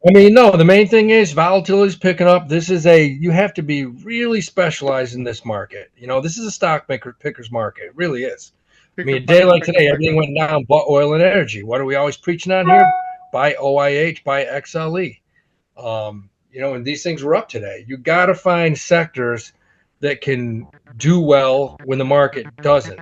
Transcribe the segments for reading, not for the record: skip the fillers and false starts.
I mean, no, the main thing is volatility is picking up. You have to be really specialized in this market. This is a picker's market. It really is. I mean, a day like today, everything went down but oil and energy. What are we always preaching on here? Buy OIH, buy XLE. And these things were up today. You got to find sectors that can do well when the market doesn't.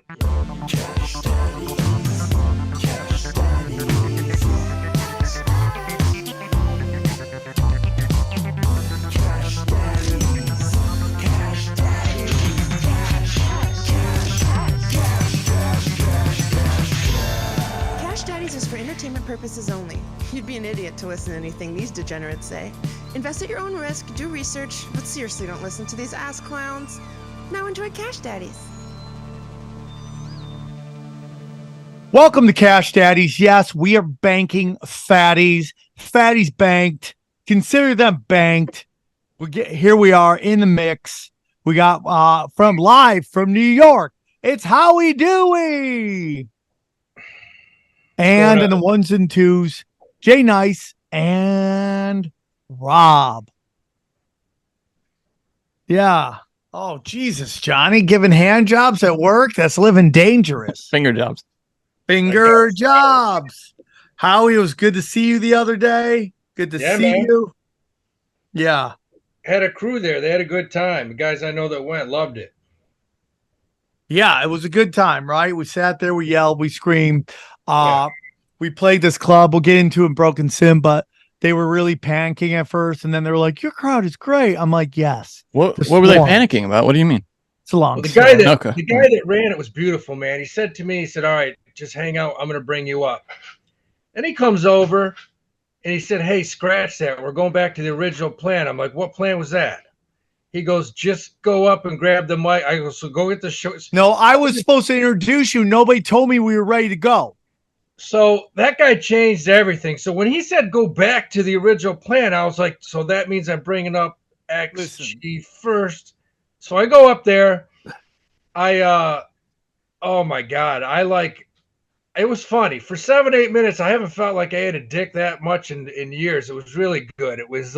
Entertainment purposes only. You'd be an idiot to listen to anything these degenerates say. Invest at your own risk, do research, but seriously don't listen to these ass clowns. Now enjoy Cash Daddies. Welcome to Cash Daddies. Yes, we are banking fatties. Fatties banked. Consider them banked. Here we are in the mix. We got live from New York. It's Howie Dewey. And in the ones and twos, Jay Nice and Rob. Yeah. Oh, Jesus, Johnny, giving hand jobs at work? That's living dangerous. Finger jobs. Finger jobs. Howie, it was good to see you the other day. Good to see you. Yeah. Had a crew there. They had a good time. The guys I know that went loved it. Yeah, it was a good time, right? We sat there, we yelled, we screamed. We played this club. We'll get into in Broken Sim, but they were really panicking at first, and then they were like, "Your crowd is great." I'm like, "Yes." What were they panicking about? What do you mean? It's a long. The guy that ran it was beautiful, man. He said to me, he said, "All right, just hang out. I'm going to bring you up." And he comes over, and he said, "Hey, scratch that. We're going back to the original plan." I'm like, "What plan was that?" He goes, "Just go up and grab the mic." I go, "So go get the show." No, I was supposed to introduce you. Nobody told me we were ready to go. So that guy changed everything. So when he said go back to the original plan, I was like, so that means I'm bringing up XG first. So I go up there. Oh my God. It was funny. For 7-8 minutes, I haven't felt like I had a dick that much in years. It was really good. It was,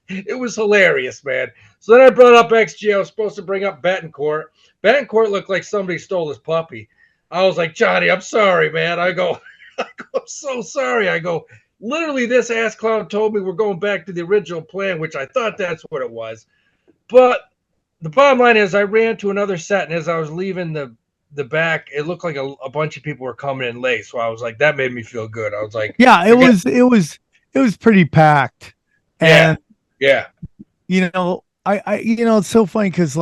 it was hilarious, man. So then I brought up XG. I was supposed to bring up Betancourt. Betancourt looked like somebody stole his puppy. I was like, "Johnny, I'm sorry, man." I go, "I'm so sorry." I go, "Literally, this ass clown told me we're going back to the original plan," which I thought that's what it was. But the bottom line is I ran to another set, and as I was leaving the back, it looked like a bunch of people were coming in late. So I was like, that made me feel good. I was like, yeah, it was pretty packed. And yeah. It's so funny because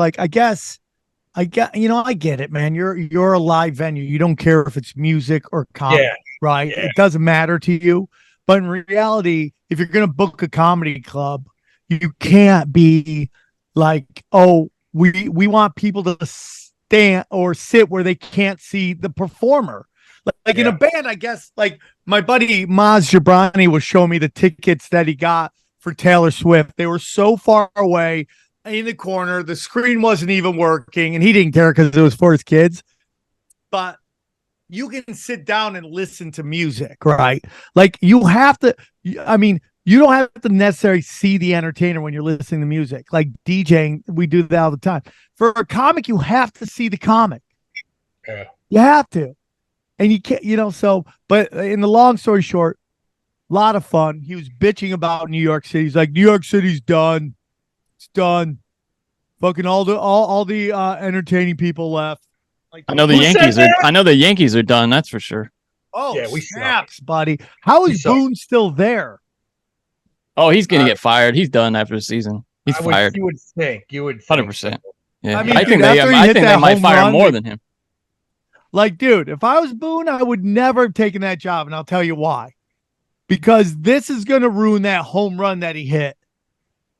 I get it, man. You're a live venue. You don't care if it's music or comedy, right? Yeah. It doesn't matter to you. But in reality, if you're going to book a comedy club, you can't be like, "Oh, we want people to stand or sit where they can't see the performer." Like in a band, I guess, like my buddy Maz Jabrani was showing me the tickets that he got for Taylor Swift. They were so far away in the corner, the screen wasn't even working, and he didn't care because it was for his kids. But you can sit down and listen to music, right? Like you have to. I mean, you don't have to necessarily see the entertainer when you're listening to music. Like DJing, we do that all the time. For a comic, you have to see the comic. Yeah, you have to, and you can't. So, but in the long story short, a lot of fun. He was bitching about New York City. He's like, "New York City's done. It's done. Fucking all the entertaining people left." Like, I know the Yankees are done. That's for sure. Oh, yeah, snaps, buddy. How is Boone still there? Oh, he's gonna get fired. He's done after the season. He's fired. You would think. 100%. Yeah, I mean, I think they might fire more than him. Like, dude, if I was Boone, I would never have taken that job, and I'll tell you why. Because this is gonna ruin that home run that he hit,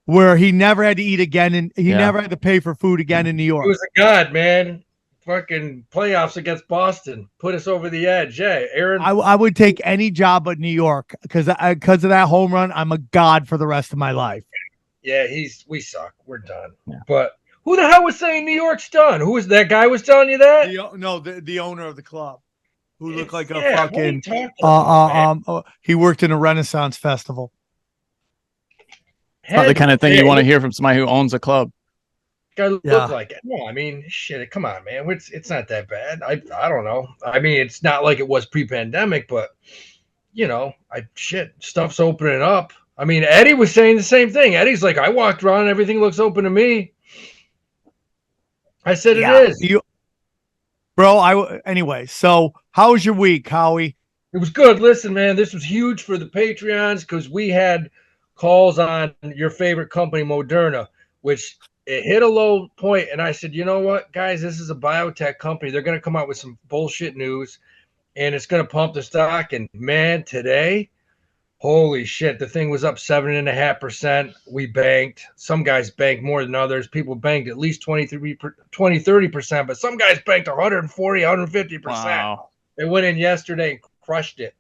where he never had to eat again, and he never had to pay for food again in New York. He was a god, man. Fucking playoffs against Boston put us over the edge. Yeah, Aaron. I would take any job but New York because of that home run. I'm a god for the rest of my life. Yeah, we suck. We're done. Yeah. But who the hell was saying New York's done? Who was that guy was telling you that? The owner of the club. who looked like a what are you fucking talking about, man? he worked in a Renaissance festival. It's not the kind of thing you want to hear from somebody who owns a club. Guy look like it. No, I mean, shit. Come on, man. It's not that bad. I don't know. I mean, it's not like it was pre-pandemic, but stuff's opening up. I mean, Eddie was saying the same thing. Eddie's like, I walked around, and everything looks open to me. I said it is. Anyway. So, how was your week, Howie? It was good. Listen, man, this was huge for the Patreons because we had calls on your favorite company, Moderna, which it hit a low point, and I said, you know what, guys, this is a biotech company. They're going to come out with some bullshit news, and it's going to pump the stock. And man, today, holy shit, the thing was up 7.5%. We banked. Some guys banked more than others. People banked at least 30%, but some guys banked 140, 150%. Wow. It went in yesterday and crushed it.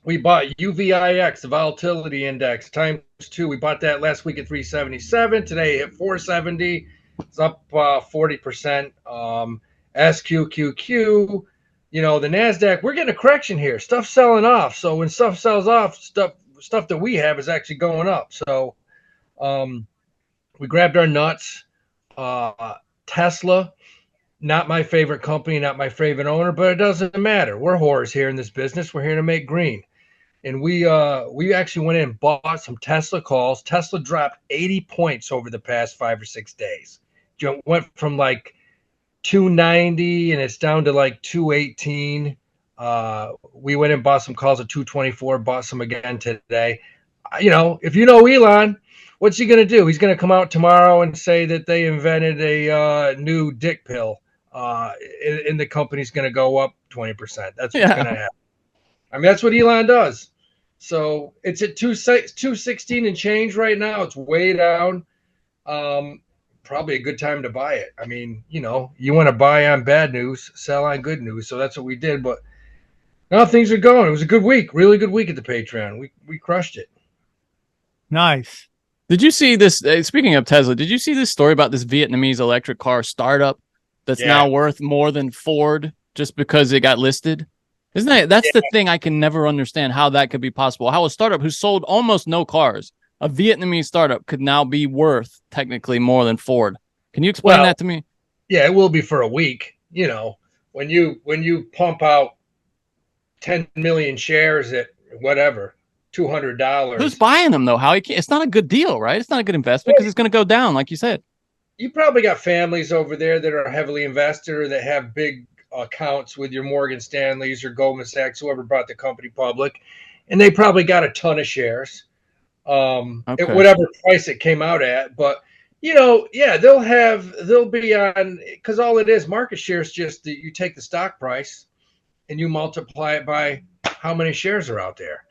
We bought UVIX, the volatility index, times 2. We bought that last week at 377. Today it hit 470. It's up 40%. SQQQ, the NASDAQ, we're getting a correction here. Stuff's selling off. So when stuff sells off, stuff that we have is actually going up. So we grabbed our nuts. Tesla, not my favorite company, not my favorite owner, but it doesn't matter. We're whores here in this business. We're here to make green. And we actually went in and bought some Tesla calls. Tesla dropped 80 points over the past 5 or 6 days. Went from like 290 and it's down to like 218. We went and bought some calls at 224, bought some again today. If you know Elon, what's he going to do? He's going to come out tomorrow and say that they invented a new dick pill. And the company's going to go up 20%. That's what's going to happen. I mean, that's what Elon does. So it's at 216 and change right now. It's way down. Probably a good time to buy it. I mean, you want to buy on bad news, sell on good news. So that's what we did. But now things are going. It was a good week, really good week at the Patreon. We crushed it. Nice. Did you see this? Speaking of Tesla, did you see this story about this Vietnamese electric car startup that's now worth more than Ford just because it got listed? Isn't that that's the thing I can never understand, how that could be possible? How a startup who sold almost no cars, a Vietnamese startup, could now be worth technically more than Ford. Can you explain that to me? Yeah, it will be for a week. When you pump out 10 million shares at whatever, $200. Who's buying them though? How it's not a good deal, right? It's not a good investment because it's going to go down, like you said. You probably got families over there that are heavily invested or that have big accounts with your Morgan Stanleys or Goldman Sachs, whoever brought the company public, and they probably got a ton of shares at whatever price it came out at. But they'll be on, because all it is, market share is just that you take the stock price and you multiply it by how many shares are out there,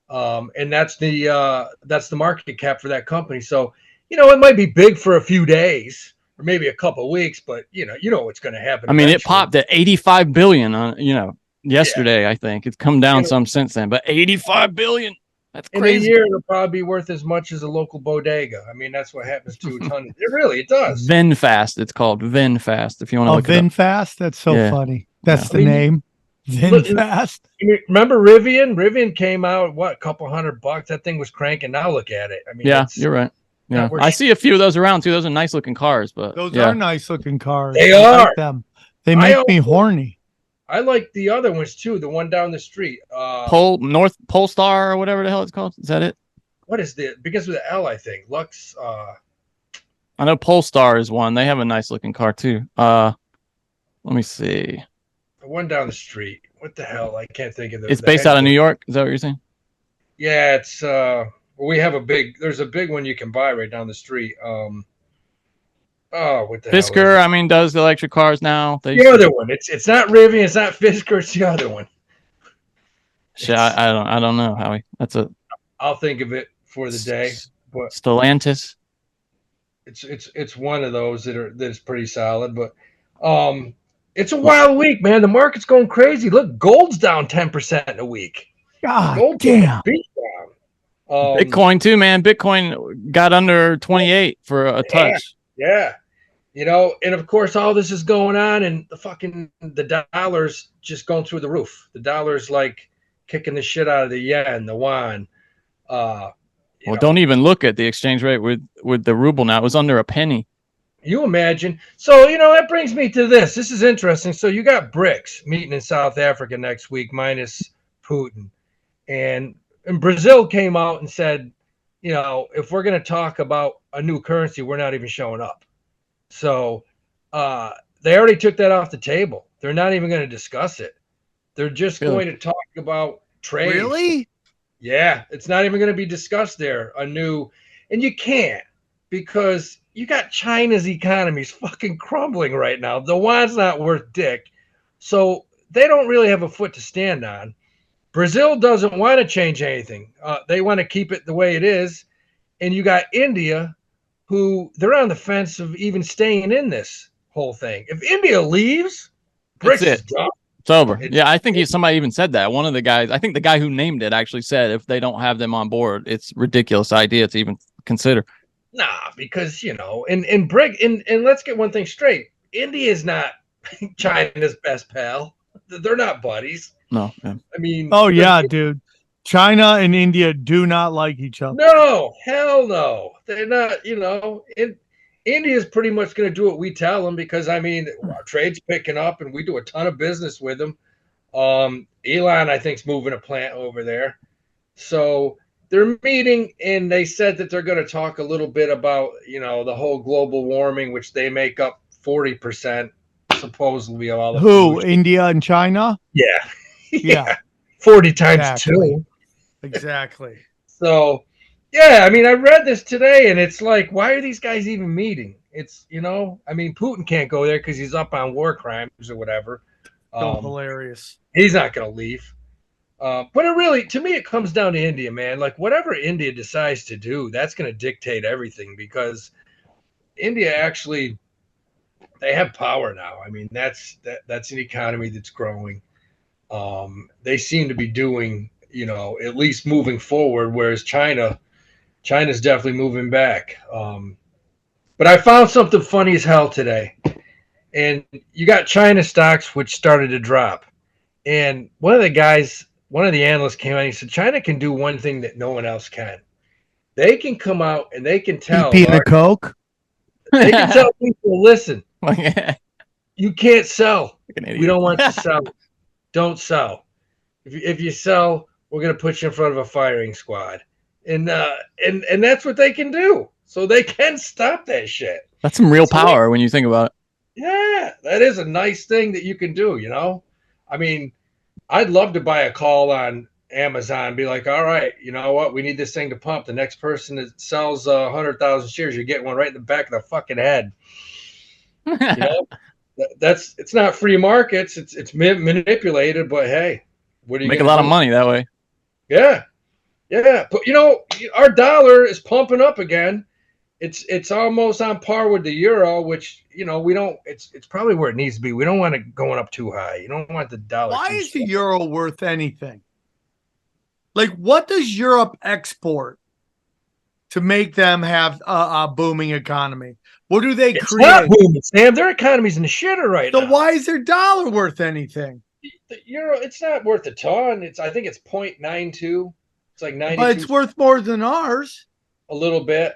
and that's the market cap for that company. So it might be big for a few days or maybe a couple of weeks, but what's going to happen. I mean, it popped at 85 billion on yesterday. I think it's come down some since then, but 85 billion, that's crazy. In a year it'll probably be worth as much as a local bodega. I mean, that's what happens to a ton. It does. VinFast, it's called VinFast. If you want to look VinFast, that's so funny. That's the name. VinFast. Remember Rivian? Rivian came out a couple $100. That thing was cranking. Now look at it. I mean, you're right. Yeah, I see a few of those around too. Those are nice looking cars, but those are nice looking cars. They are. Like them. They make me horny. I like the other ones too. The one down the street. Polestar or whatever the hell it's called. Is that it? What is the begins with an L? I think Lux. I know Polestar is one. They have a nice looking car too. Let me see. The one down the street. What the hell? I can't think of it. It's based out of New York. Is that what you're saying? Yeah, it's. We have there's a big one you can buy right down the street. What the Fisker, I mean, does the electric cars now. The other one. It's not Rivian, it's not Fisker, it's the other one. Shit, I don't know, Howie. I'll think of it for the day. But Stellantis. It's one of those that is pretty solid, but it's a wild week, man. The market's going crazy. Look, gold's down 10% in a week. God gold's damn. Down. Bitcoin too, man. Bitcoin got under 28 for a touch. Yeah. You know, and of course, all this is going on, and the dollar's just going through the roof. The dollar's like kicking the shit out of the yen, the yuan. Well, don't even look at the exchange rate with the ruble now. It was under a penny. You imagine. So, you know, that brings me to this. This is interesting. So you got BRICS meeting in South Africa next week, minus Putin. And Brazil came out and said, you know, if we're going to talk about a new currency, we're not even showing up. So they already took that off the table. They're not even going to discuss it. They're just going to talk about trade. Really? Yeah, it's not even going to be discussed there. And you can't, because you got China's economy's fucking crumbling right now. The yuan's not worth dick. So they don't really have a foot to stand on. Brazil doesn't want to change anything. They want to keep it the way it is. And you got India, who they're on the fence of even staying in this whole thing. If India leaves, BRICS is done. It's over. Yeah, I think somebody even said that. One of the guys, I think the guy who named it actually said if they don't have them on board, it's a ridiculous idea to even consider. Nah, because, you know, and let's get one thing straight. India is not China's best pal. They're not buddies. No. Yeah. I mean, oh yeah, dude. China and India do not like each other. No, hell no. They're not, you know, India's pretty much going to do what we tell them, because, I mean, our trade's picking up and we do a ton of business with them. Elon, I think, is moving a plant over there. So they're meeting, and they said that they're going to talk a little bit about, you know, the whole global warming, which they make up 40% supposedly of all the pollution. India and China? Yeah. Yeah. 40 times two. Exactly. So, yeah, I mean, I read this today, and it's like, why are these guys even meeting? It's, you know, I mean, Putin can't go there because he's up on war crimes or whatever. Hilarious. He's not going to leave. But it really, to me, it comes down to India, man. Like, whatever India decides to do, that's going to dictate everything, because India actually, they have power now. I mean, that's an economy that's growing. They seem to be doing, you know, at least moving forward, whereas China's definitely moving back. But I found something funny as hell today. And you got China stocks, which started to drop. And one of the analysts came out and he said, China can do one thing that no one else can. They can come out and they can tell. PP and Coke? They can tell people, listen, you can't sell. We don't want you to sell. Don't sell. If you sell, we're going to put you in front of a firing squad. And that's what they can do. So they can stop that shit. That's some real power when you think about it. Yeah, that is a nice thing that you can do, you know? I mean, I'd love to buy a call on Amazon and be like, all right, you know what? We need this thing to pump. The next person that sells 100,000 shares, you get one right in the back of the fucking head. You know? It's not free markets. It's manipulated, but hey, what do you make a lot of money that way? Yeah. Yeah. But, you know, our dollar is pumping up again. It's almost on par with the euro, which, you know, it's probably where it needs to be. We don't want it going up too high. You don't want the dollar. Why is the euro worth anything? Like, what does Europe export to make them have a booming economy? What do they create? Not booming, Sam. Their economy's in the shitter right now. So why is their dollar worth anything? The euro, it's not worth a ton. I think it's 0.92. It's like 92. But it's worth more than ours. A little bit.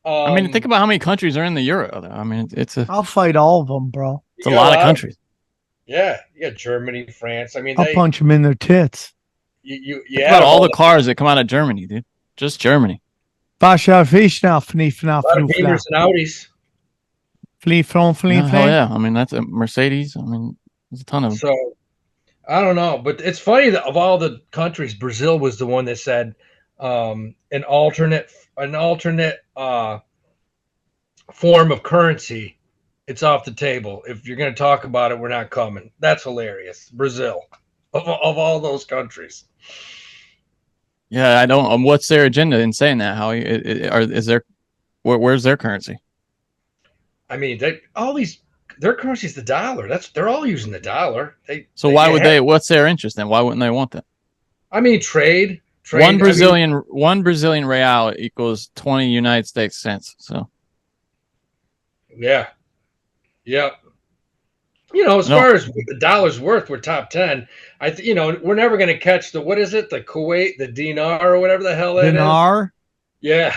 I mean, think about how many countries are in the euro, though. I mean, I'll fight all of them, bro. It's a lot of countries. Yeah, you got Germany, France. I mean, I'll punch them in their tits. Yeah. Think about all the cars that come out of Germany, dude. Just Germany. Beamers and Audis. Yeah. I mean, that's a Mercedes. I mean, there's a ton of them. So, I don't know. But it's funny that of all the countries, Brazil was the one that said an alternate form of currency, it's off the table. If you're going to talk about it, we're not coming. That's hilarious. Brazil, of all those countries. Yeah, I don't. What's their agenda in saying that? How where's their currency? I mean, their currency is the dollar. They're all using the dollar. Why would they? What's their interest then? Why wouldn't they want that? I mean, trade. One Brazilian real equals 20 United States cents. So, yeah, Yep. As far as the dollar's worth, we're top 10. We're never going to catch what is it? The Kuwait, the dinar or whatever the hell that is. Dinar? Yeah.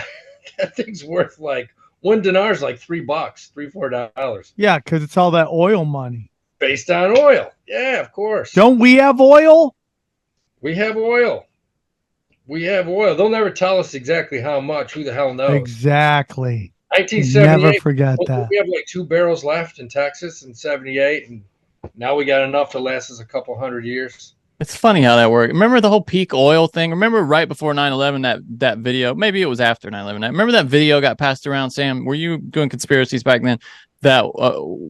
That thing's worth like one dinar is like $3, $3-4. Yeah, because it's all that oil money. Based on oil. Yeah, of course. Don't we have oil? We have oil. They'll never tell us exactly how much. Who the hell knows? Exactly. 1978. Never forget that. We have like 2 barrels left in Texas in 78, and now we got enough to last us a couple hundred years. It's funny how that worked. Remember the whole peak oil thing? Remember right before 9/11 that video? Maybe it was after 9/11. Remember that video got passed around, Sam? Were you doing conspiracies back then that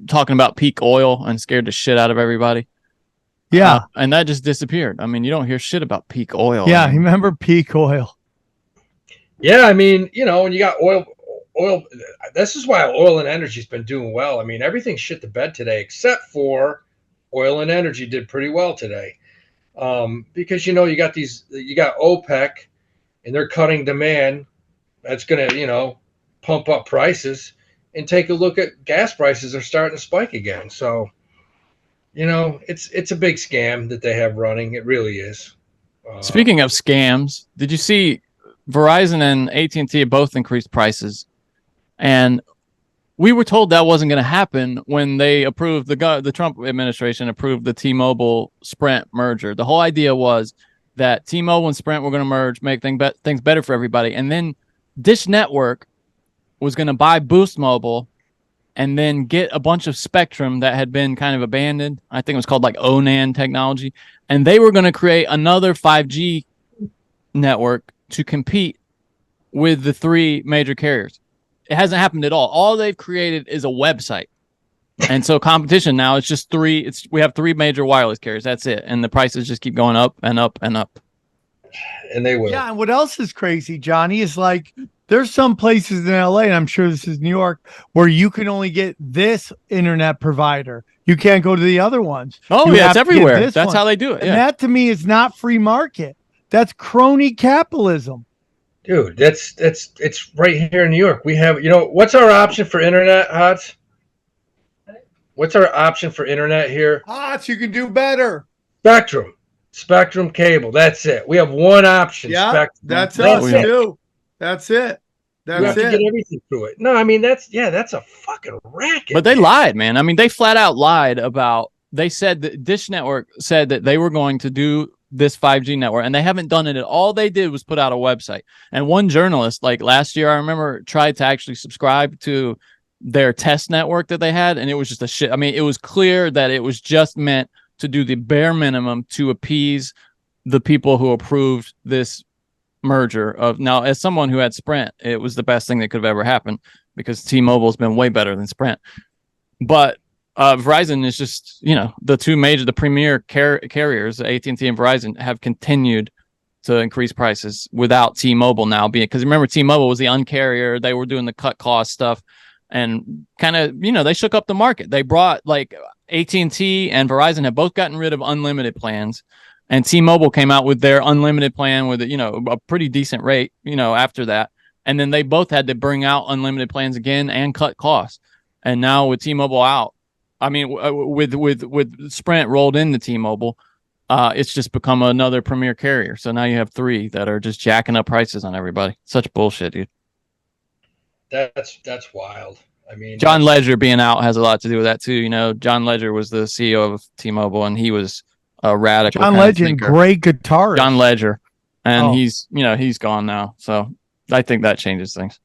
talking about peak oil and scared the shit out of everybody? Yeah. And that just disappeared. I mean, you don't hear shit about peak oil. Yeah, you remember peak oil. Yeah, I mean, when you got oil, this is why oil and energy's been doing well. I mean, everything shit to bed today except for oil and energy did pretty well today. Because you got OPEC and they're cutting demand. That's gonna, pump up prices. And take a look at gas prices are starting to spike again. So, it's a big scam that they have running. It really is. Speaking of scams, did you see Verizon and AT&T both increased prices? And we were told that wasn't going to happen when they approved the Trump administration approved the T-Mobile Sprint merger. The whole idea was that T-Mobile and Sprint were going to merge, make things better for everybody. And then Dish Network was going to buy Boost Mobile and then get a bunch of spectrum that had been kind of abandoned. I think it was called like ONAN technology. And they were going to create another 5G network to compete with the 3 major carriers. It hasn't happened at all. All they've created is a website. And so competition now, it's just 3. We have 3 major wireless carriers. That's it. And the prices just keep going up and up and up. And they will. Yeah, and what else is crazy, Johnny, is like there's some places in LA, and I'm sure this is New York, where you can only get this internet provider. You can't go to the other ones. Oh, yeah, it's everywhere. That's how they do it. And that to me is not free market. That's crony capitalism. Dude, it's right here in New York. We have, what's our option for internet, Hots? What's our option for internet here? Hots, you can do better. Spectrum cable. That's it. We have one option. Yeah, Spectrum. that's us too. That's it. You have to get everything through it. No, I mean that's a fucking racket. But they lied, man. I mean, they flat out lied about. They said that Dish Network said that they were going to do this 5G network, and they haven't done it at all. They did was put out a website. And one journalist, like last year, I remember, tried to actually subscribe to their test network that they had, and it was just a shit. I mean, it was clear that it was just meant to do the bare minimum to appease the people who approved this merger. Now, as someone who had Sprint, it was the best thing that could have ever happened because T-Mobile's been way better than Sprint. But Verizon is just, the premier carriers, AT&T and Verizon, have continued to increase prices without T-Mobile now being, because remember, T-Mobile was the uncarrier. They were doing the cut cost stuff and kind of, they shook up the market. They brought like AT&T and Verizon have both gotten rid of unlimited plans, and T-Mobile came out with their unlimited plan with, a pretty decent rate, after that. And then they both had to bring out unlimited plans again and cut costs. And now with T-Mobile out, I mean, with Sprint rolled into T-Mobile, it's just become another premier carrier. So now you have 3 that are just jacking up prices on everybody. Such bullshit, dude. That's wild. I mean, John Ledger being out has a lot to do with that too. John Ledger was the CEO of T-Mobile, and he was a radical. John Ledger, great guitarist. John Ledger, and he's gone now. So I think that changes things.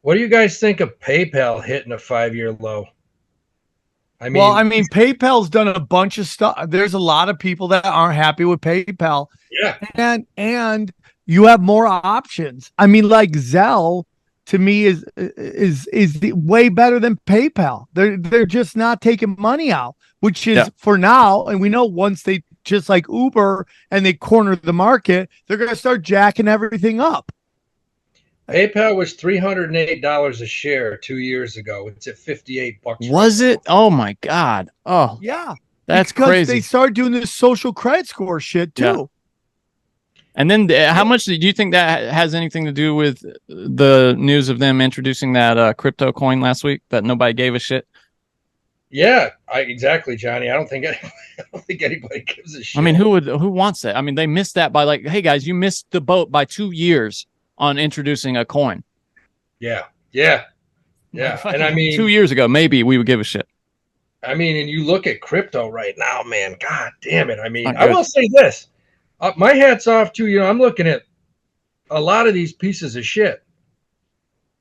What do you guys think of PayPal hitting a 5-year low? I mean, PayPal's done a bunch of stuff. There's a lot of people that aren't happy with PayPal. Yeah, and you have more options. I mean, like Zelle, to me is way better than PayPal. They're just not taking money out, which is for now. And we know once they, just like Uber, and they corner the market, they're going to start jacking everything up. PayPal was $308 a share 2 years ago. It's at $58. Was it? Oh my God! Oh yeah, that's because crazy. They started doing this social credit score shit too. Yeah. And then how much do you think that has anything to do with the news of them introducing that crypto coin last week that nobody gave a shit? Yeah, exactly, Johnny. I don't think anybody gives a shit. I mean, who wants that? I mean, they missed that by like, hey guys, you missed the boat by 2 years on introducing a coin. Yeah. Like, And I mean, 2 years ago, maybe we would give a shit. and you look at crypto right now, man. God damn it! I mean, Not I good. will say this: my hat's off to you. I'm looking at a lot of these pieces of shit,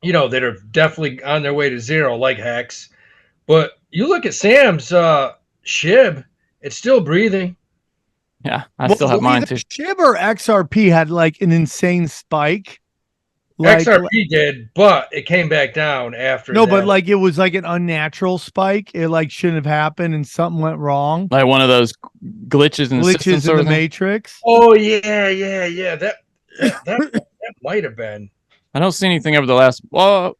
that are definitely on their way to zero, like Hex. But you look at Sam's SHIB; it's still breathing. Yeah, I still have mine too. SHIB or XRP had like an insane spike. Like, XRP did, but it came back down after. No, but like it was like an unnatural spike. It like shouldn't have happened, and something went wrong. Like one of those glitches in the Matrix. Oh yeah. That might have been. I don't see anything over the last. Well,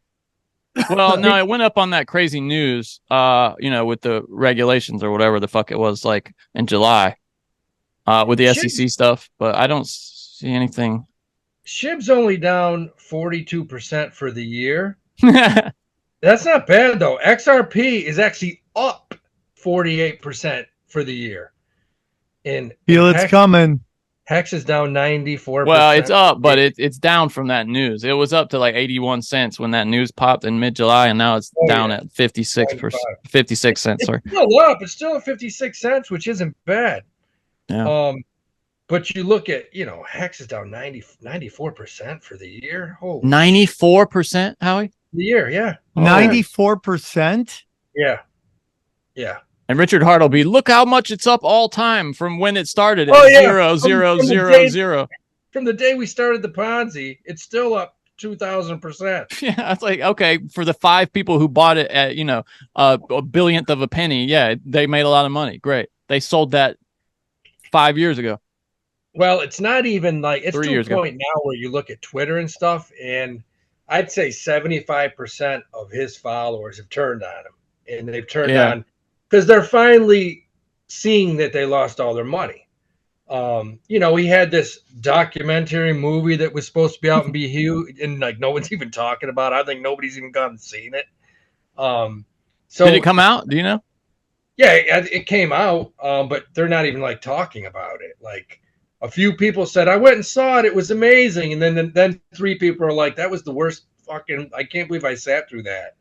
no, it went up on that crazy news. With the regulations or whatever the fuck it was, like in July, with the SEC stuff. But I don't see anything. SHIB's only down 42% for the year. That's not bad though. XRP is actually up 48% for the year. And feel it's coming. Hex is down 94%. Well, it's up, but it's down from that news. It was up to like 81 cents when that news popped in mid-July, and now it's down at 56 cents. Sorry. It's still up. It's still at 56 cents, which isn't bad. Yeah. But you look at, Hex is down 94% for the year. 94%, Howie? The year, yeah. 94%? Yeah. And Richard Hart will be, look how much it's up all time from when it started at 0.000. From the day we started the Ponzi, it's still up 2,000%. Yeah, it's like, okay, for the 5 people who bought it at, a billionth of a penny, yeah, they made a lot of money. Great. They sold that 5 years ago. Well, it's not even like it's 3 to years a point now where you look at Twitter and stuff, and I'd say 75% of his followers have turned on him, and they've turned on because they're finally seeing that they lost all their money. He had this documentary movie that was supposed to be out and be huge, and like no one's even talking about it. I think nobody's even gone and seen it. So did it come out? Do you know? Yeah, it came out, but they're not even like talking about it. Like a few people said, I went and saw it. It was amazing. And then 3 people are like, that was the worst fucking, I can't believe I sat through that.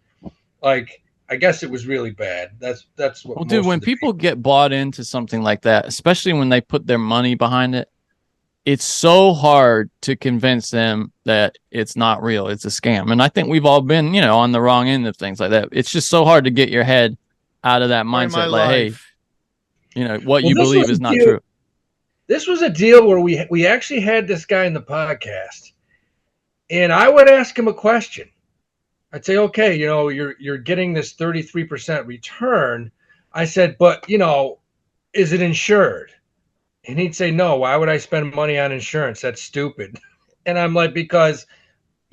Like, I guess it was really bad. That's what. Well, dude, when people get bought into something like that, especially when they put their money behind it, it's so hard to convince them that it's not real. It's a scam. And I think we've all been, on the wrong end of things like that. It's just so hard to get your head out of that mindset. Like, hey, what you believe is not true. This was a deal where we actually had this guy in the podcast, and I would ask him a question. I'd say, okay, you're getting this 33% return. I said, but is it insured? And he'd say, no. Why would I spend money on insurance? That's stupid. And I'm like, because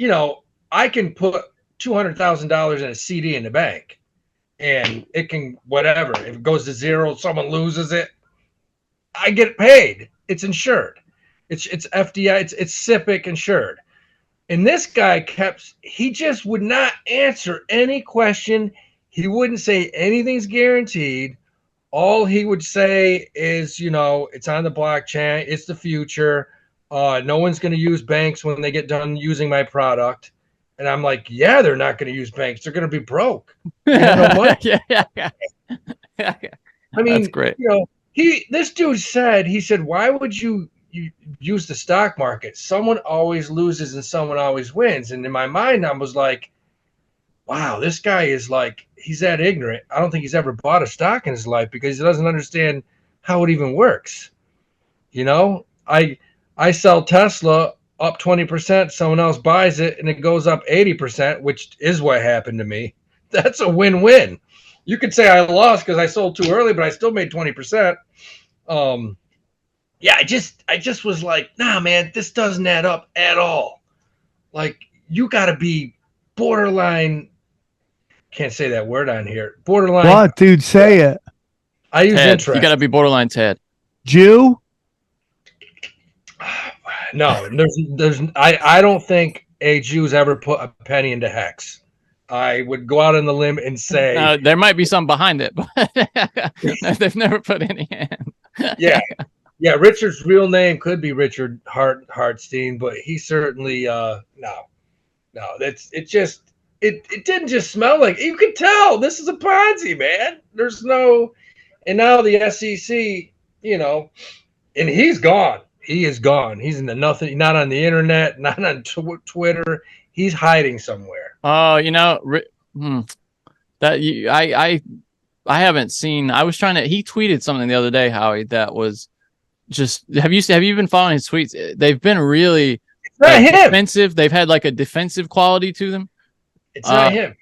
I can put $200,000 in a CD in the bank, and it can whatever. If it goes to zero, someone loses it, I get paid. It's insured. It's FDI. It's SIPC insured. And this guy he just would not answer any question. He wouldn't say anything's guaranteed. All he would say is, it's on the blockchain. It's the future. No one's going to use banks when they get done using my product. And I'm like, yeah, they're not going to use banks. They're going to be broke. Yeah. I mean, that's great. This dude said, why would you use the stock market? Someone always loses and someone always wins. And in my mind, I was like, wow, this guy is like, he's that ignorant. I don't think he's ever bought a stock in his life because he doesn't understand how it even works. I sell Tesla up 20%, someone else buys it and it goes up 80%, which is what happened to me. That's a win-win. You could say I lost because I sold too early, but I still made 20%. I just was like, nah, man, this doesn't add up at all. Like, you got to be borderline. Can't say that word on here. Borderline. What, dude? Say it. I use Ted, interest. you got to be borderline Ted. Jew? No, I don't think a Jew's ever put a penny into Hex. I would go out on the limb and say there might be some behind it, but they've never put any in. yeah. Yeah, Richard's real name could be Richard Hartstein, but he certainly no. It didn't just smell like, you could tell this is a Ponzi, man. There's no, and now the SEC, and he's gone. He is gone. He's in the nothing, not on the internet, not on Twitter. He's hiding somewhere. Oh, I haven't seen. I was trying to. He tweeted something the other day, Howie, that was just. Have you been following his tweets? They've been really defensive. They've had like a defensive quality to them. It's not him.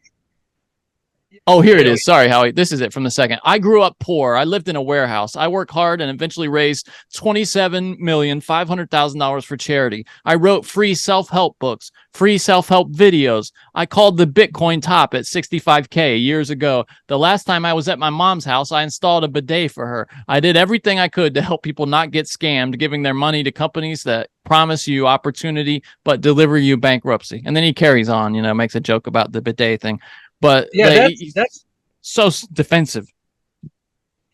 Oh, here it is. Sorry, Howie. This is it from the second. I grew up poor. I lived in a warehouse. I worked hard and eventually raised $27,500,000 for charity. I wrote free self-help books, free self-help videos. I called the Bitcoin top at 65K years ago. The last time I was at my mom's house, I installed a bidet for her. I did everything I could to help people not get scammed, giving their money to companies that promise you opportunity but deliver you bankruptcy. And then he carries on, makes a joke about the bidet thing. But yeah, that's so defensive.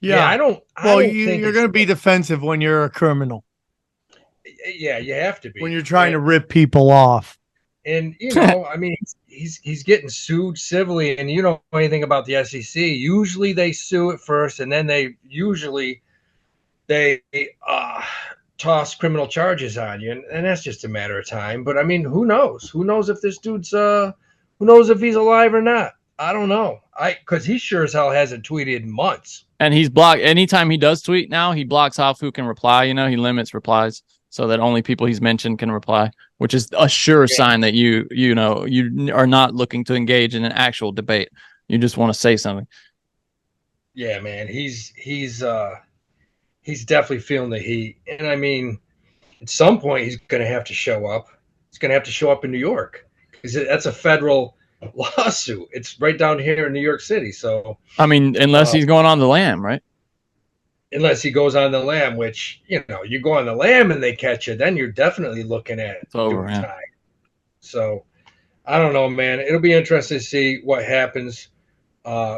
Yeah, I don't. You're going to be defensive when you're a criminal. Yeah, you have to be when you're trying to rip people off. And I mean, he's getting sued civilly, and you don't know anything about the SEC. Usually, they sue it first, and then they toss criminal charges on you, and that's just a matter of time. But I mean, who knows? Who knows if this dude's who knows if he's alive or not? I don't know. Because he sure as hell hasn't tweeted in months. And he's blocked. Anytime he does tweet now, he blocks off who can reply. He limits replies so that only people he's mentioned can reply, which is a sure sign that you are not looking to engage in an actual debate. You just want to say something. Yeah, man. He's definitely feeling the heat. And I mean, at some point he's going to have to show up. He's going to have to show up in New York. Because that's a federal lawsuit. It's right down here in New York City. So I mean, unless he's going on the lam, right? Unless he goes on the lam, which you go on the lam and they catch you, then you're definitely looking at it's over. Yeah. time. So I don't know, man. It'll be interesting to see what happens,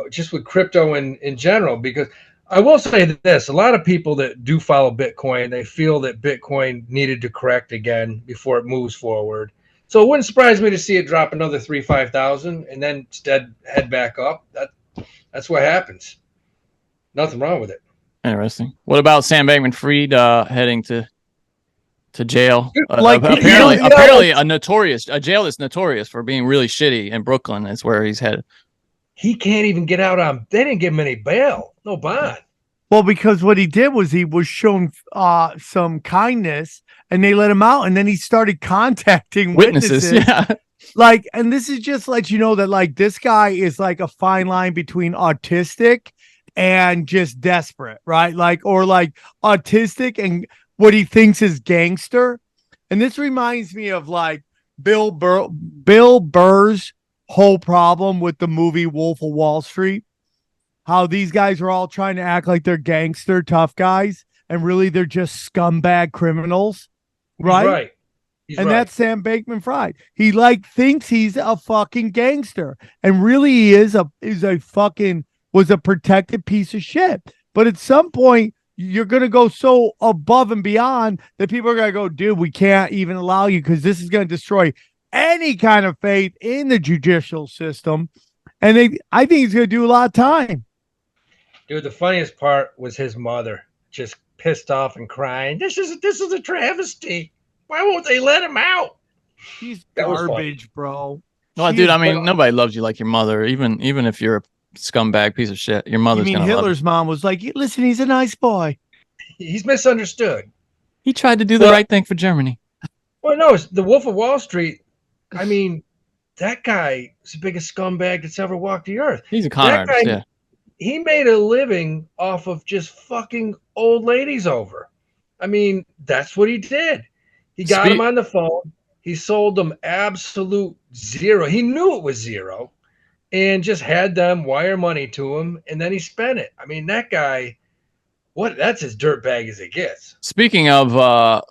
just with crypto in general. Because I will say this: a lot of people that do follow Bitcoin, they feel that Bitcoin needed to correct again before it moves forward. So it wouldn't surprise me to see it drop another 5,000 and then instead head back up. That's what happens. Nothing wrong with it. Interesting. What about Sam Bankman-Fried heading to jail? Apparently a jail that's notorious for being really shitty in Brooklyn is where he's headed. He can't even get out on. They didn't give him any bail, no bond. Well, because what he did was he was shown some kindness, and they let him out, and then he started contacting witnesses. Yeah. And this is just let you know that this guy is like a fine line between autistic and just desperate, right? Or autistic and what he thinks is gangster. And this reminds me of Bill Burr's whole problem with the movie Wolf of Wall Street. How these guys are all trying to act like they're gangster tough guys, and really they're just scumbag criminals, right? That's Sam Bankman-Fried. He thinks he's a fucking gangster, and really he was a protected piece of shit. But at some point, you're gonna go so above and beyond that people are gonna go, dude, we can't even allow you because this is gonna destroy any kind of faith in the judicial system. And I think he's gonna do a lot of time. Dude, the funniest part was his mother just pissed off and crying. This is a travesty. Why won't they let him out? He's garbage, bro. Well, dude, I mean, nobody loves you like your mother. Even if you're a scumbag piece of shit, your mother's gonna love you. Hitler's mom was like, listen, he's a nice boy. He's misunderstood. He tried to do the right thing for Germany. Well, no, it's the Wolf of Wall Street. I mean, that guy is the biggest scumbag that's ever walked the earth. He's a con artist, yeah. He made a living off of just fucking old ladies over. I mean, that's what he did. He got them on the phone. He sold them absolute zero. He knew it was zero and just had them wire money to him, and then he spent it. I mean, that guy, What? That's as dirtbag as it gets. Speaking of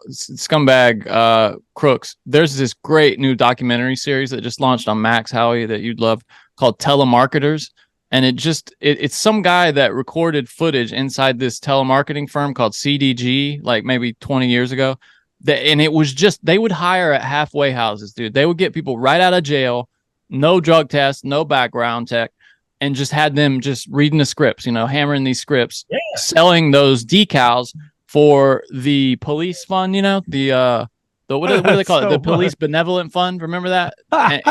scumbag crooks, there's this great new documentary series that just launched on Max, Howie, that you'd love, called Telemarketers. And it's some guy that recorded footage inside this telemarketing firm called CDG, like maybe 20 years ago. And it was just, they would hire at halfway houses, dude. They would get people right out of jail, no drug test, no background check, and just had them just reading the scripts, hammering these scripts, selling those decals for the police fund, the what do they call it? The police benevolent fund. Remember that? And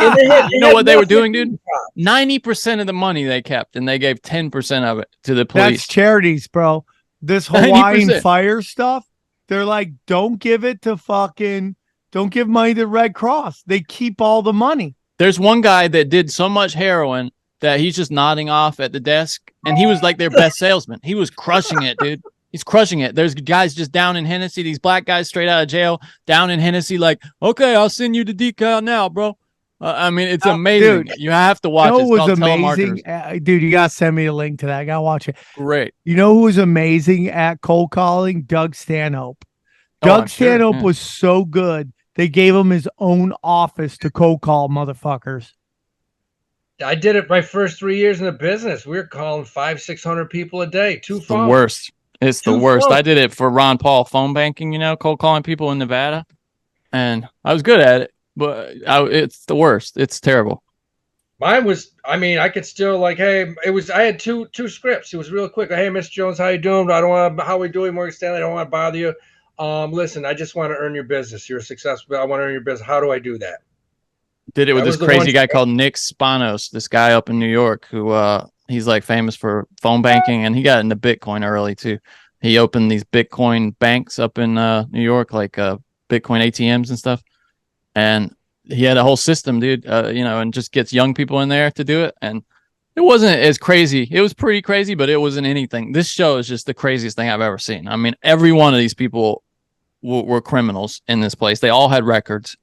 you know what they were doing, dude? 90% of the money they kept, and they gave 10% of it to the police. That's charities, bro. This Hawaiian 90%. Fire stuff, they're like, don't give money to the Red Cross. They keep all the money. There's one guy that did so much heroin that he's just nodding off at the desk, and he was like their best salesman. He was crushing it, dude. He's crushing it. There's guys just down in Hennessy, these black guys straight out of jail, down in Hennessy, like, okay, I'll send you the decal now, bro. I mean, it's amazing. Dude, you have to watch it. It's called amazing? Dude, you got to send me a link to that. I got to watch it. Great. You know who was amazing at cold calling? Doug Stanhope. Doug Stanhope was so good, they gave him his own office to cold call motherfuckers. I did it my first 3 years in the business. We were calling 500-600 people a day. It's the worst. It's the worst. I did it for Ron Paul phone banking, cold calling people in Nevada. And I was good at it, but it's the worst. It's terrible. Mine was, I could still I had two scripts. It was real quick. Hey, Miss Jones, how you doing? How we doing, Morgan Stanley? I don't want to bother you. Listen, I just want to earn your business. You're successful. I want to earn your business. How do I do that? Did it with this crazy guy called Nick Spanos, this guy up in New York who he's like famous for phone banking, and he got into Bitcoin early too. He opened these Bitcoin banks up in New York, like Bitcoin ATMs and stuff. And he had a whole system, dude, and just gets young people in there to do it. And it wasn't as crazy. It was pretty crazy, but it wasn't anything. This show is just the craziest thing I've ever seen. I mean, every one of these people were criminals in this place. They all had records.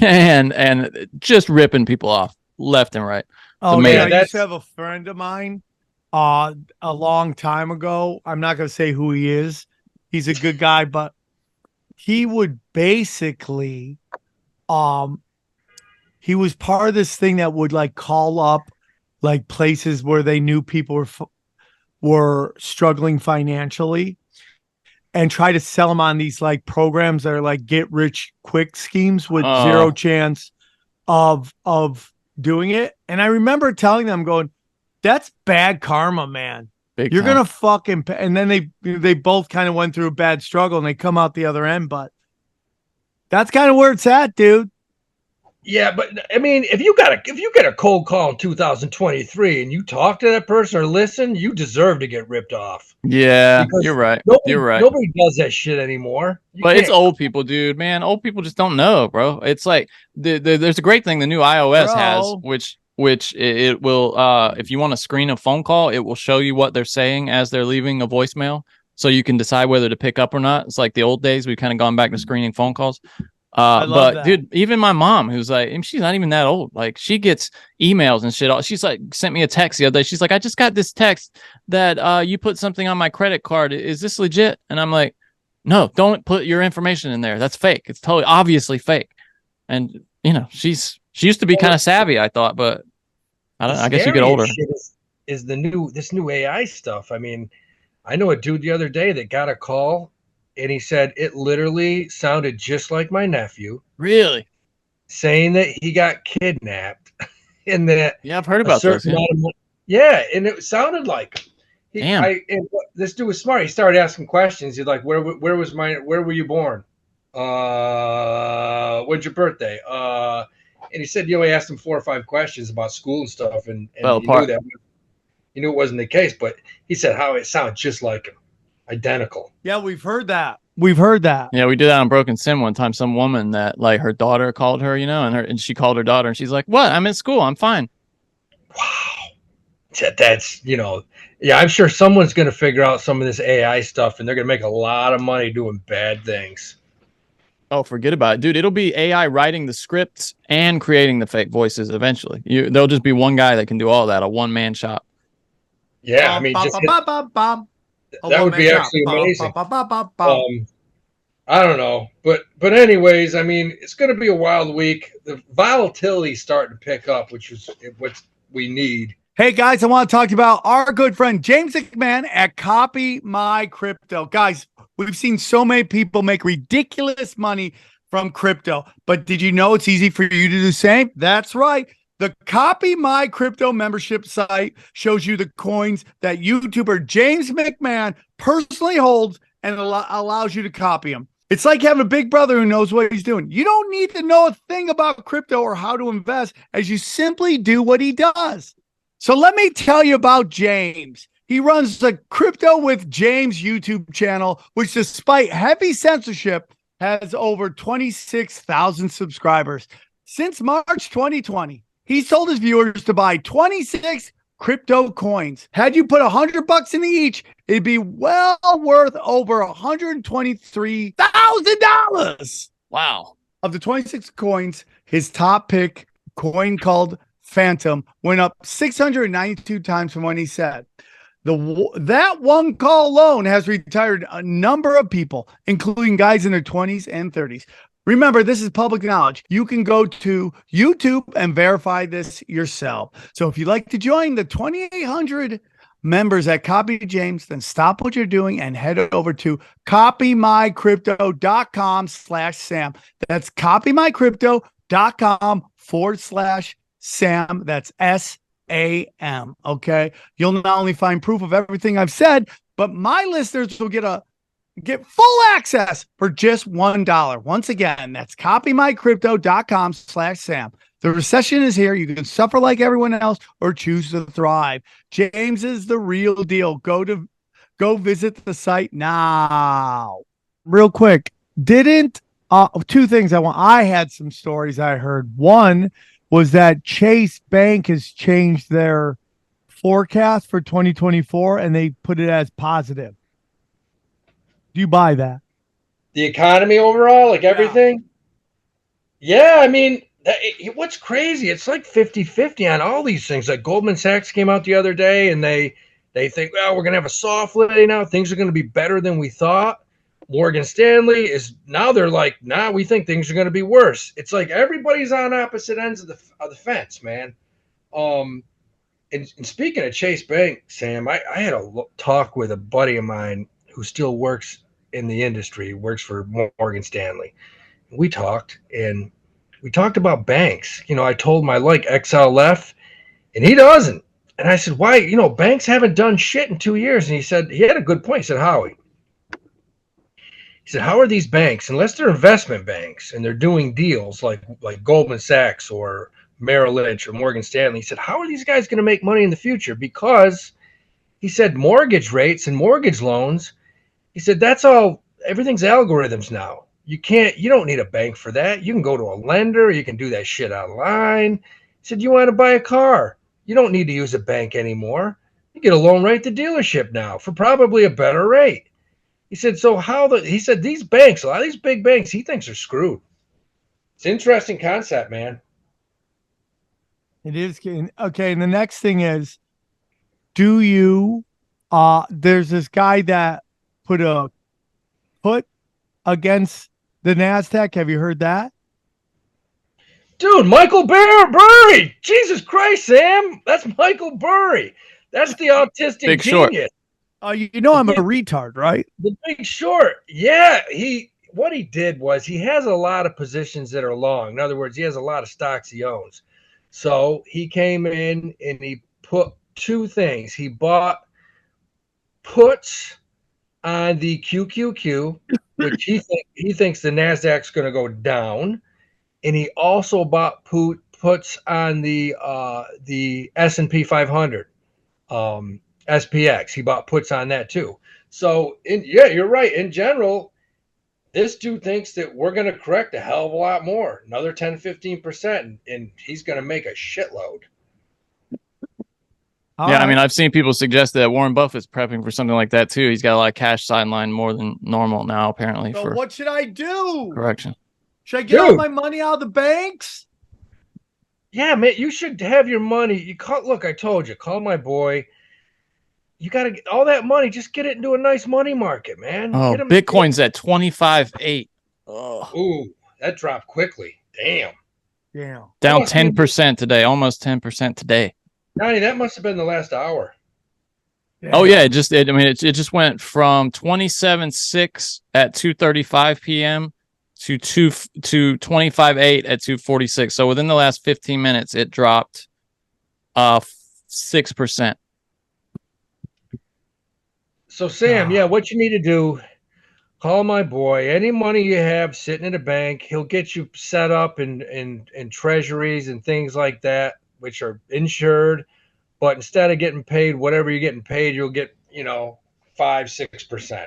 and just ripping people off left and right. Oh man, I used to have a friend of mine a long time ago. I'm not gonna say who he is. He's a good guy, but he would basically he was part of this thing that would like call up like places where they knew people were struggling financially, and try to sell them on these like programs that are like get rich quick schemes with zero chance of doing it. And I remember telling them, going, that's bad karma, man. You're going to fucking pay. And then they both kind of went through a bad struggle and they come out the other end, but that's kind of where it's at, dude. Yeah, but I mean, if you get a cold call in 2023 and you talk to that person or listen, you deserve to get ripped off. Yeah, you're right. You're right. Nobody does that shit anymore. But it's old people, dude. Man, old people just don't know, bro. It's like there's a great thing the new iOS has, which it will if you want to screen a phone call, it will show you what they're saying as they're leaving a voicemail, so you can decide whether to pick up or not. It's like the old days. We've kind of gone back to screening phone calls. But that. Dude, even my mom, who's like, she's not even that old. Like, she gets emails and shit. She's like, sent me a text the other day. She's like, I just got this text that you put something on my credit card. Is this legit? And I'm like, no, don't put your information in there. That's fake. It's totally obviously fake. And she used to be kind of savvy, I thought, but I guess you get older. Is this new AI stuff? I mean, I know a dude the other day that got a call. And he said it literally sounded just like my nephew. Really? Saying that he got kidnapped. And that I've heard about this. Yeah, and it sounded like him. This dude was smart. He started asking questions. He's like, where were you born? When's your birthday? And he said, he asked him 4 or 5 questions about school and stuff. And he knew it wasn't the case, but he said how it sounded just like him. Identical. Yeah, we've heard that. Yeah, we did that on Broken Sim one time. Some woman that like her daughter called her, and she called her daughter, and she's like, "What? I'm in school. I'm fine." Wow, that's yeah. I'm sure someone's going to figure out some of this AI stuff, and they're going to make a lot of money doing bad things. Oh, forget about it, dude. It'll be AI writing the scripts and creating the fake voices eventually. There'll just be one guy that can do all that, a one-man shop. Yeah, I mean, That would be actually amazing. I don't know, but anyways, I mean, it's going to be a wild week. The volatility is starting to pick up, which is what we need. Hey guys, I want to talk about our good friend James McMahon at Copy My Crypto. Guys, we've seen so many people make ridiculous money from crypto, but did you know it's easy for you to do the same? That's right. The Copy My Crypto membership site shows you the coins that YouTuber James McMahon personally holds and allows you to copy them. It's like having a big brother who knows what he's doing. You don't need to know a thing about crypto or how to invest, as you simply do what he does. So let me tell you about James. He runs the Crypto with James YouTube channel, which despite heavy censorship has over 26,000 subscribers. Since March 2020, he's told his viewers to buy 26 crypto coins. Had you put $100 into each, it'd be well worth over $123,000. Wow. Of the 26 coins, his top pick coin called Phantom went up 692 times from when he said. That one call alone has retired a number of people, including guys in their 20s and 30s. Remember, this is public knowledge. You can go to YouTube and verify this yourself. So if you'd like to join the 2,800 members at Copy James, then stop what you're doing and head over to copymycrypto.com/Sam. That's copymycrypto.com/Sam. That's SAM. Okay. You'll not only find proof of everything I've said, but my listeners will get full access for just $1. Once again, that's copymycrypto.com/Sam. The recession is here. You can suffer like everyone else or choose to thrive. James is the real deal. Go visit the site now. Real quick. Two things I had some stories I heard. One was that Chase Bank has changed their forecast for 2024 and they put it as positive. Do you buy that? The economy overall, like everything? Yeah, I mean, what's crazy, it's like 50-50 on all these things. Like Goldman Sachs came out the other day and they think, well, we're going to have a soft landing now. Things are going to be better than we thought. Morgan Stanley is now they're like, nah, we think things are going to be worse. It's like everybody's on opposite ends of the fence, man. And speaking of Chase Bank, Sam, I had a talk with a buddy of mine who still works in the industry, works for Morgan Stanley. We talked about banks. You know, I told him I like XLF and he doesn't. And I said, why? You know, banks haven't done shit in 2 years. And he had a good point. He said, Howie. He said, how are these banks, unless they're investment banks and they're doing deals like Goldman Sachs or Merrill Lynch or Morgan Stanley, he said, how are these guys going to make money in the future? Because he said mortgage rates and mortgage loans, he said, everything's algorithms now. You don't need a bank for that. You can go to a lender. You can do that shit online. He said, you want to buy a car? You don't need to use a bank anymore. You get a loan right at the dealership now for probably a better rate. He said, he said, these banks, a lot of these big banks, he thinks are screwed. It's an interesting concept, man. It is. Okay. And the next thing is, there's this guy that put a put against the NASDAQ. Have you heard that? Dude, Michael Burry. Jesus Christ, Sam. That's Michael Burry. That's the autistic Big genius. Short. You know I'm a retard, right? The Big Short. Yeah. What he did was he has a lot of positions that are long. In other words, he has a lot of stocks he owns. So he came in and he put two things. He bought puts on the QQQ, which he thinks the NASDAQ's going to go down. And he also bought puts on the S&P 500, SPX. He bought puts on that too. So, you're right. In general, this dude thinks that we're going to correct a hell of a lot more, another 10-15%, and he's going to make a shitload. I mean, I've seen people suggest that Warren Buffett's prepping for something like that too. He's got a lot of cash sidelined more than normal now, apparently. So what should I do? Correction. Should I get all my money out of the banks? Yeah, man, you should have your money. Look, I told you, call my boy. you got to get all that money. Just get it into a nice money market, man. Oh, Get 'em- Bitcoin's at 25.8. Oh, Ooh, that dropped quickly. Damn. Yeah. down must be- 10% today, almost 10% today. Johnny, that must have been the last hour. Oh yeah, it just went from 27.6 at 2:35 p.m. to 25.8 at 2:46. So within the last 15 minutes, it dropped 6%. So Sam, yeah, what you need to do, call my boy. Any money you have sitting in a bank, he'll get you set up in treasuries and things like that, which are insured. But instead of getting paid whatever you're getting paid, you'll get 5-6%.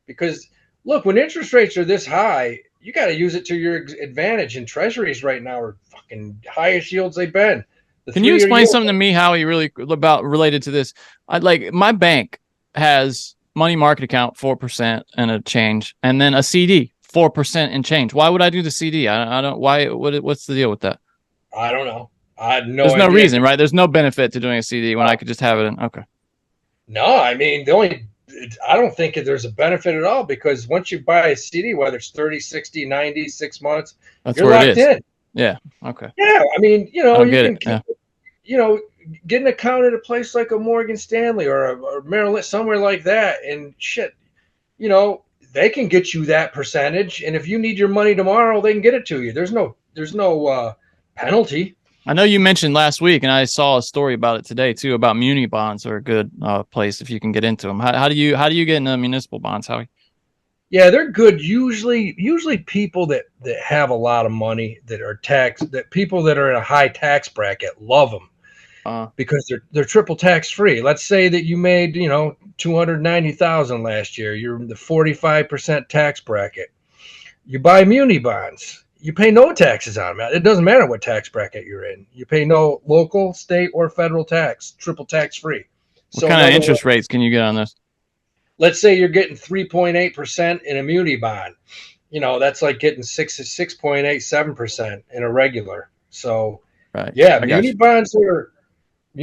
Because look, when interest rates are this high, you got to use it to your advantage. And treasuries right now are fucking highest yields they've been. Can you explain something to me, Howie, really about related to this? I'd like my bank has money market account 4% and a change, and then a CD 4% and change. Why would I do the CD? I don't. Why? What's the deal with that? I don't know. I had no There's no idea. reason, right? There's no benefit to doing a CD when I could just have it in. Okay. No, I mean, I don't think there's a benefit at all, because once you buy a CD, whether it's 30, 60, 90, 6 months, That's you're where locked it is. in. Yeah. Okay. Yeah. I mean, I don't get it. get an account at a place like a Morgan Stanley or a Merrill Lynch, somewhere like that. And shit, they can get you that percentage. And if you need your money tomorrow, they can get it to you. There's no penalty. I know you mentioned last week, and I saw a story about it today too. About muni bonds are a good place if you can get into them. How do you get into municipal bonds, Howie? Yeah, they're good. Usually people that have a lot of money, that people that are in a high tax bracket love them because they're triple tax free. Let's say that you made $290,000 last year. You're in the 45% tax bracket. You buy muni bonds. You pay no taxes on them. It doesn't matter what tax bracket you're in. You pay no local, state, or federal tax. Triple tax free. What kind of interest rates can you get on this? Let's say you're getting 3.8% in a muni bond. That's like getting 6.87% in a regular. So, right. Yeah, muni bonds are. I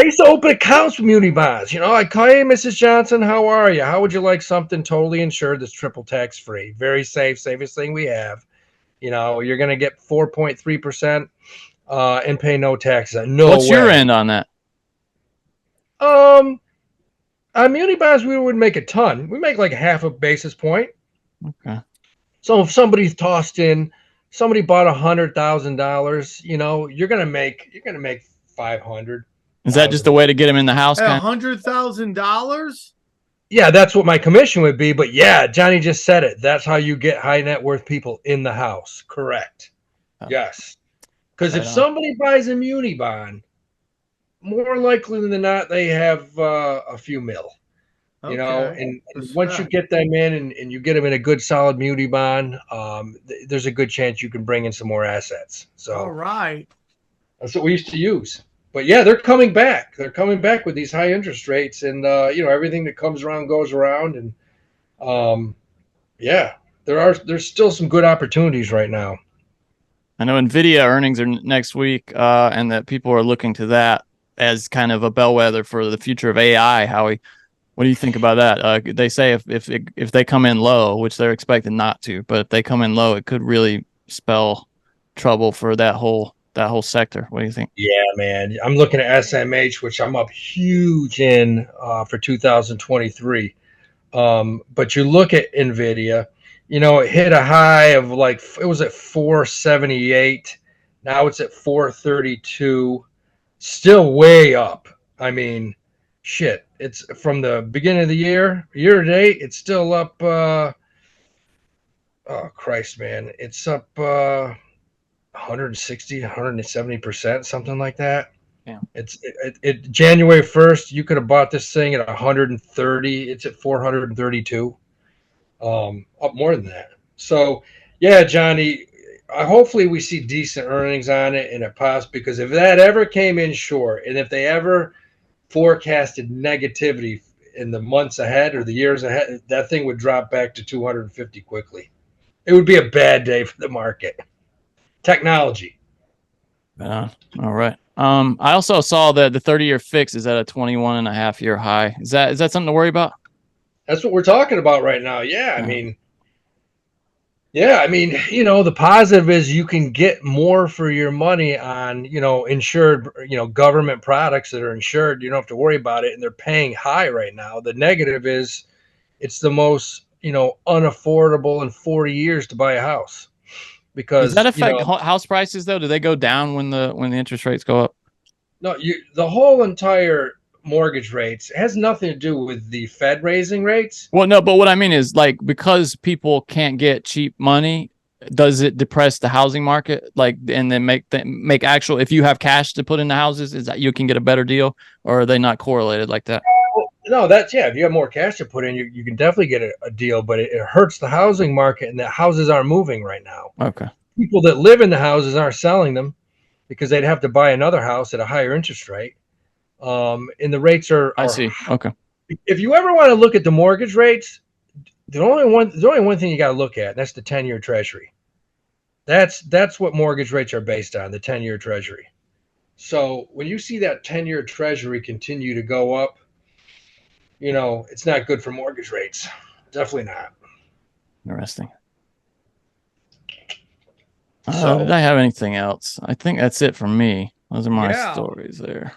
used to open accounts with muni bonds. I call, hey, Mrs. Johnson, how are you? How would you like something totally insured that's triple tax free? Very safe, safest thing we have. You're going to get 4.3% and pay no taxes. What's your end on that? On muni bonds, we would make a ton. We make like half a basis point. Okay. So if somebody bought $100,000, you're gonna make 500. Is that just a way to get him in the house? $100,000? Yeah, that's what my commission would be. But yeah, Johnny just said it. That's how you get high net worth people in the house. Correct. Yes. Because if somebody buys a muni bond, more likely than not, they have a few mil. And once you get them in and you get them in a good solid muni bond, there's a good chance you can bring in some more assets. So all right, that's what we used to use. But yeah, they're coming back. They're coming back with these high interest rates, and everything that comes around goes around. And there's still some good opportunities right now. I know Nvidia earnings are next week, and that people are looking to that as kind of a bellwether for the future of AI. Howie, what do you think about that? They say if they come in low, which they're expected not to, but if they come in low, it could really spell trouble for that whole sector. What do you think? Yeah, man. I'm looking at SMH, which I'm up huge in for 2023. But you look at Nvidia, it hit a high of it was at 478. Now it's at 432. Still way up. I mean, shit. It's from the beginning of the year to date. It's still up. Oh Christ, man! It's up 160, 170%, something like that. Yeah. It's January 1st. You could have bought this thing at 130. It's at 432. Up more than that. So, yeah, Johnny. Hopefully we see decent earnings on it in a pos, because if that ever came in short, and if they ever forecasted negativity in the months ahead or the years ahead, that thing would drop back to 250 quickly. It would be a bad day for the market. Technology. All right. I also saw that the 30-year fix is at a 21.5-year high. Is that something to worry about? That's what we're talking about right now. Yeah, I mean, the positive is you can get more for your money on, insured, government products that are insured. You don't have to worry about it, and they're paying high right now. The negative is it's the most, unaffordable in 40 years to buy a house because does that affect house prices though? Do they go down when the interest rates go up? no, the whole entire mortgage rates has nothing to do with the Fed raising rates. Well, no, but what I mean is like because people can't get cheap money, does it depress the housing market? Like, and then make actual if you have cash to put into houses, is that you can get a better deal, or are they not correlated like that? No, that's if you have more cash to put in, you can definitely get a deal, but it hurts the housing market, and the houses aren't moving right now. Okay. People that live in the houses aren't selling them because they'd have to buy another house at a higher interest rate. And the rates are I see. Okay. If you ever want to look at the mortgage rates, there's only one thing you got to look at, and that's the 10-year treasury. That's what mortgage rates are based on, the 10-year treasury. So when you see that 10-year treasury continue to go up, it's not good for mortgage rates. Definitely not. Interesting. Did I have anything else? I think that's it for me. Those are my stories there.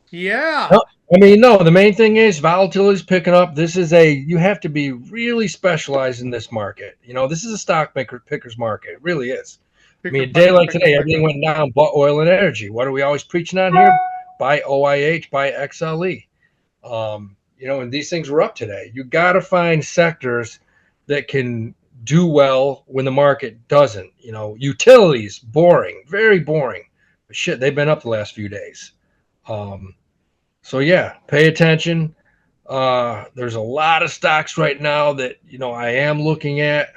Yeah. No, the main thing is volatility is picking up. You have to be really specialized in this market. This is a stock picker's market. It really is. A day like today, everything went down but oil and energy. What are we always preaching on here? Buy OIH, buy XLE. And these things were up today. You got to find sectors that can do well when the market doesn't. Utilities, boring, very boring. But shit, they've been up the last few days. So yeah, pay attention. There's a lot of stocks right now that, I am looking at.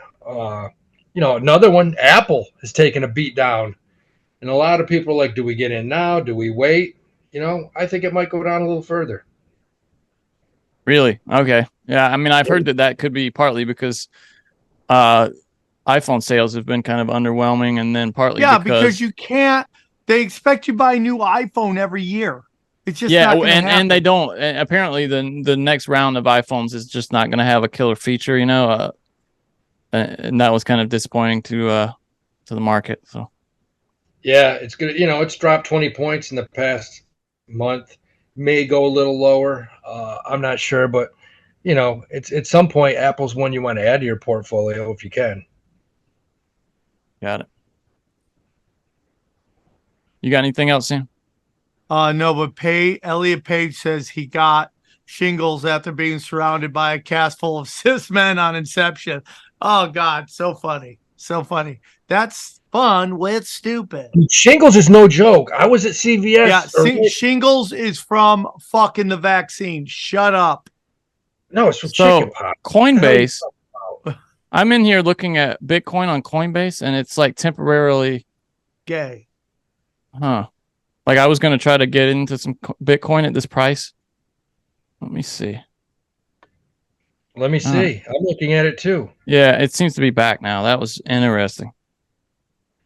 Another one, Apple has taken a beat down. And a lot of people are like, do we get in now? Do we wait? I think it might go down a little further. Really? Okay. Yeah. I mean, I've heard that could be partly because iPhone sales have been kind of underwhelming, and then partly because you can't. They expect you to buy a new iPhone every year. It's just and they don't. And apparently, the next round of iPhones is just not going to have a killer feature, and that was kind of disappointing to the market. So yeah, it's good. It's dropped 20 points in the past month. May go a little lower. I'm not sure, but it's at some point Apple's one you want to add to your portfolio if you can. Got it. You got anything else, Sam? No, but Elliot Page says he got shingles after being surrounded by a cast full of cis men on Inception. Oh God, so funny. So funny. That's fun with stupid. Shingles is no joke. I was at CVS. Yeah, shingles is from fucking the vaccine. Shut up. No, it's from chickenpox. Coinbase. I'm in here looking at Bitcoin on Coinbase, and it's like temporarily gay. Huh. Like I was going to try to get into some Bitcoin at this price. Let me see. I'm looking at it too. Yeah, it seems to be back now. That was interesting.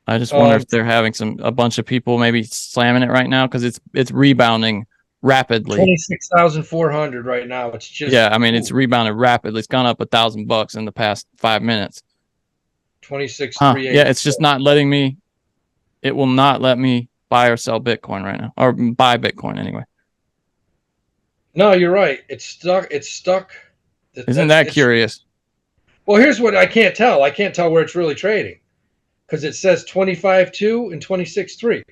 I just wonder if they're having a bunch of people maybe slamming it right now because it's rebounding rapidly. 26,400 right now. It's just it's rebounded rapidly. It's gone up $1,000 in the past 5 minutes. 26,380. Yeah, it's just not letting me. It will not let me buy or sell Bitcoin right now, or buy Bitcoin anyway. No, you're right. It's stuck. Isn't that curious? Well, here's what I can't tell. I can't tell where it's really trading because it says 25.2 and 26.3.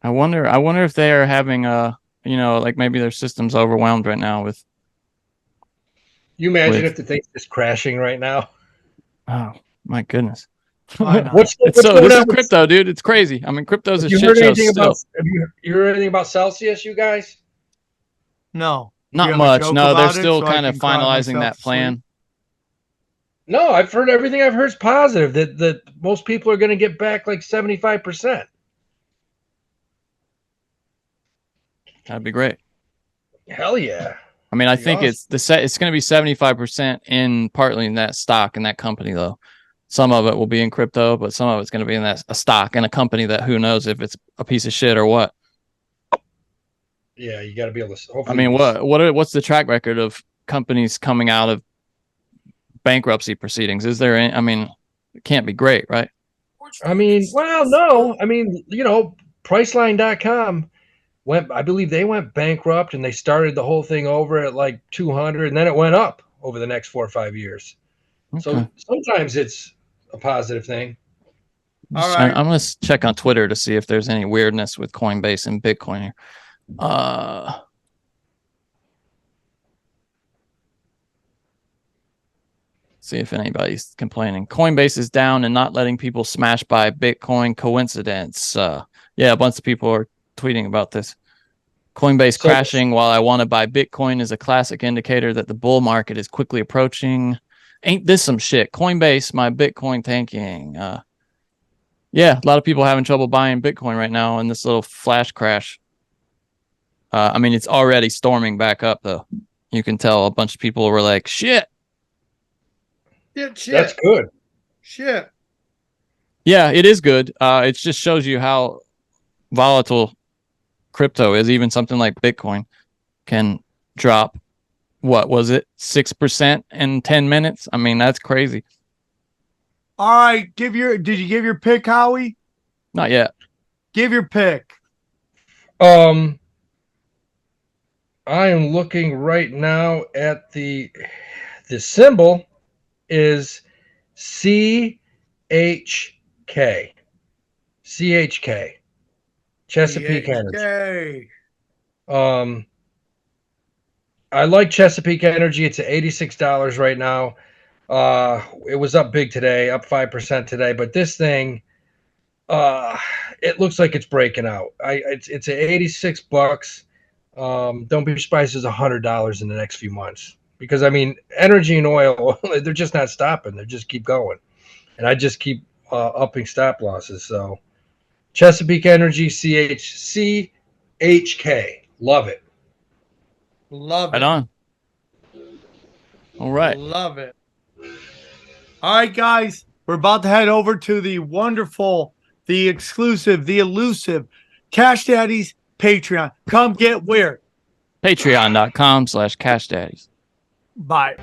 I wonder if they are having like maybe their system's overwhelmed right now with. You imagine if the thing's just crashing right now? Oh my goodness! This is crypto, dude. It's crazy. I mean, crypto's a shit show still. Have you heard anything about Celsius, you guys? No. Not much. No, they're still kind of finalizing that plan. No, I've heard everything I've heard is positive that most people are going to get back like 75%. That'd be great. Hell yeah. I mean, I think it's going to be 75% partly in that stock in that company though. some of it will be in crypto, but some of it's going to be in a stock in a company that who knows if it's a piece of shit or what. Yeah, you got to be able to. I mean, what's the track record of companies coming out of bankruptcy proceedings? Is there any? I mean, it can't be great, right? I mean, well, no. I mean, Priceline.com I believe they went bankrupt and they started the whole thing over at like 200, and then it went up over the next 4 or 5 years. Okay. So sometimes it's a positive thing. All right. I'm going to check on Twitter to see if there's any weirdness with Coinbase and Bitcoin here. See if anybody's complaining. Coinbase is down and not letting people smash buy Bitcoin. Coincidence? Yeah, a bunch of people are tweeting about this. Coinbase crashing while I want to buy Bitcoin is a classic indicator that the bull market is quickly approaching. Ain't this some shit? Coinbase, my Bitcoin tanking. Yeah, a lot of people having trouble buying Bitcoin right now in this little flash crash. I mean, it's already storming back up, though. You can tell a bunch of people were like, shit. Yeah, shit. That's good. Shit. Yeah, it is good. It just shows you how volatile crypto is. Even something like Bitcoin can drop, what was it, 6% in 10 minutes? I mean, that's crazy. All right, did you give your pick, Howie? Not yet. Give your pick. I am looking right now at the symbol is CHK. CHK. Chesapeake Energy. I like Chesapeake Energy. It's at $86 right now. It was up big today, up 5% today, but this thing, it looks like it's breaking out. It's at $86. Don't be surprised if it's $100 in the next few months, because I mean, energy and oil, they're just not stopping. They just keep going, and I just keep upping stop losses. So Chesapeake Energy, CHK, love it. Love it. Right on. All right. Love it. All right, guys, we're about to head over to the wonderful, the exclusive, the elusive Cash Daddies Patreon. Come get weird. Patreon.com/CashDaddies. Bye.